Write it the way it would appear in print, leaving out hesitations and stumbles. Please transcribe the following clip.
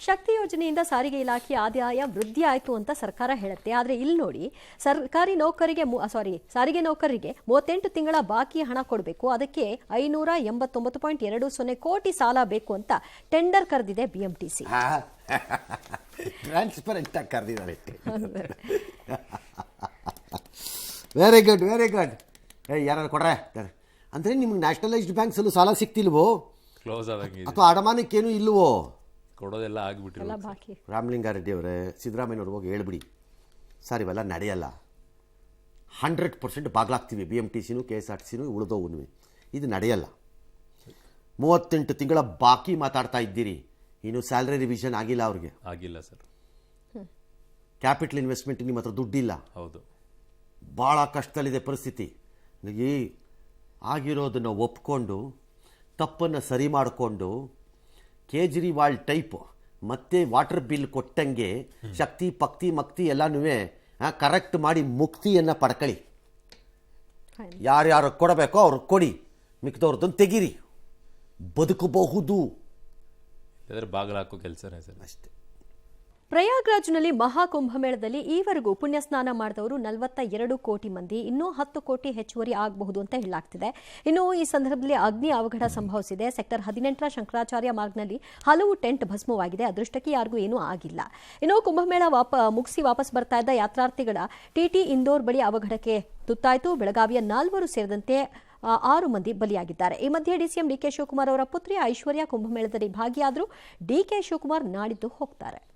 ಶಕ್ತಿ ಯೋಜನೆಯಿಂದ ಸಾರಿಗೆ ಇಲಾಖೆ ಆದಾಯ ವೃದ್ಧಿ ಆಯಿತು ಅಂತ ಸರ್ಕಾರ ಹೇಳುತ್ತೆ. ಆದರೆ ಇಲ್ಲಿ ನೋಡಿ, ಸಾರಿಗೆ ನೌಕರರಿಗೆ 38 ತಿಂಗಳ ಬಾಕಿ ಹಣ ಕೊಡಬೇಕು. ಅದಕ್ಕೆ 589.20 ಕೋಟಿ ಸಾಲ ಬೇಕು ಅಂತ ಟೆಂಡರ್ ಕರೆದಿದೆ ಬಿಎಂಟಿಸಿ. ಟ್ರಾನ್ಸ್ಪರೆಂಟ್ ಆಗಿ ಕರೆದಿದ್ದಾರೆ. Very good, very good. ಯಾರು ಕೊಡ್ರೆ ಅಂದರೆ ನಿಮ್ಗೆ ನ್ಯಾಷನಲೈಸ್ಡ್ ಬ್ಯಾಂಕ್ಸಲ್ಲೂ ಸಾಲ ಸಿಕ್ತಿಲ್ವೋ, ಕ್ಲೋಸ್ ಆದಂಗೆ ಅಥವಾ ಅಡಮಾನಕ್ಕೇನು ಇಲ್ವೋ? ಕೊಡೋದೆಲ್ಲ ಆಗಿಬಿಟ್ಟಿಲ್ಲ. ರಾಮಲಿಂಗಾರೆಡ್ಡಿ ಅವರೇ, ಸಿದ್ದರಾಮಯ್ಯವ್ರಿಗೆ ಹೋಗಿ ಹೇಳ್ಬಿಡಿ, ಸರ್ ಇವೆಲ್ಲ ನಡೆಯಲ್ಲ, 100% ಬಾಗ್ಲಾಗ್ತೀವಿ, BMTCನೂ KSRTCನೂ ಉಳಿದೋವು, ಇದು ನಡೆಯಲ್ಲ. 38 ತಿಂಗಳ ಬಾಕಿ ಮಾತಾಡ್ತಾ ಇದ್ದೀರಿ, ಇನ್ನು ಸ್ಯಾಲ್ರಿ ರಿವಿಷನ್ ಆಗಿಲ್ಲ ಅವ್ರಿಗೆ. ಆಗಿಲ್ಲ ಸರ್. ಕ್ಯಾಪಿಟಲ್ ಇನ್ವೆಸ್ಟ್ಮೆಂಟ್ ನಿಮ್ಮ ಹತ್ರ ದುಡ್ಡಿಲ್ಲ. ಹೌದು, ಭಾಳ ಕಷ್ಟದಲ್ಲಿದೆ ಪರಿಸ್ಥಿತಿ. ಈ ಆಗಿರೋದನ್ನು ಒಪ್ಕೊಂಡು ತಪ್ಪನ್ನು ಸರಿ ಮಾಡಿಕೊಂಡು ಕೇಜ್ರಿವಾಲ್ ಟೈಪ್ ಮತ್ತೆ ವಾಟರ್ ಬಿಲ್ ಕೊಟ್ಟಂಗೆ ಶಕ್ತಿ ಪಕ್ತಿ ಮಕ್ತಿ ಎಲ್ಲನೂ ಕರೆಕ್ಟ್ ಮಾಡಿ ಮುಕ್ತಿಯನ್ನು ಪಡ್ಕೊಳ್ಳಿ. ಯಾರ್ಯಾರು ಕೊಡಬೇಕೋ ಅವ್ರು ಕೊಡಿ, ಮಿಕ್ದವ್ರದ್ದನ್ನು ತೆಗೀರಿ, ಬದುಕಬಹುದು. ಬಾಗಿಲಾಕೋ ಕೆಲಸನೇ ಸರ್ ಅಷ್ಟೇ. ಪ್ರಯಾಗ್ರಾಜ್ನಲ್ಲಿ ಮಹಾಕುಂಭಮೇಳದಲ್ಲಿ ಈವರೆಗೂ ಪುಣ್ಯ ಸ್ನಾನ ಮಾಡಿದವರು 42 ಕೋಟಿ ಮಂದಿ, ಇನ್ನೂ 10 ಕೋಟಿ ಹೆಚ್ಚುವರಿ ಆಗಬಹುದು ಅಂತ ಹೇಳಲಾಗ್ತಿದೆ. ಇನ್ನು ಈ ಸಂದರ್ಭದಲ್ಲಿ ಅಗ್ನಿ ಅವಘಡ ಸಂಭವಿಸಿದೆ. ಸೆಕ್ಟರ್ 18ರ ಶಂಕರಾಚಾರ್ಯ ಮಾರ್ಗ್ನಲ್ಲಿ ಹಲವು ಟೆಂಟ್ ಭಸ್ಮವಾಗಿದೆ. ಅದೃಷ್ಟಕ್ಕೆ ಯಾರಿಗೂ ಏನೂ ಆಗಿಲ್ಲ. ಇನ್ನು ಕುಂಭಮೇಳ ಮುಗಿಸಿ ವಾಪಸ್ ಬರ್ತಾ ಇದ್ದ ಯಾತ್ರಾರ್ಥಿಗಳ TT ಇಂದೋರ್ ಬಳಿ ಅವಘಡಕ್ಕೆ ತುತ್ತಾಯಿತು. ಬೆಳಗಾವಿಯ 4 ಸೇರಿದಂತೆ 6 ಮಂದಿ ಬಲಿಯಾಗಿದ್ದಾರೆ. ಈ ಮಧ್ಯೆ DCM DK ಶಿವಕುಮಾರ್ ಅವರ ಪುತ್ರಿ ಐಶ್ವರ್ಯ ಕುಂಭಮೇಳದಲ್ಲಿ ಭಾಗಿಯಾದರು. DK ಶಿವಕುಮಾರ್ ನಾಡಿದ್ದು ಹೋಗ್ತಾರೆ.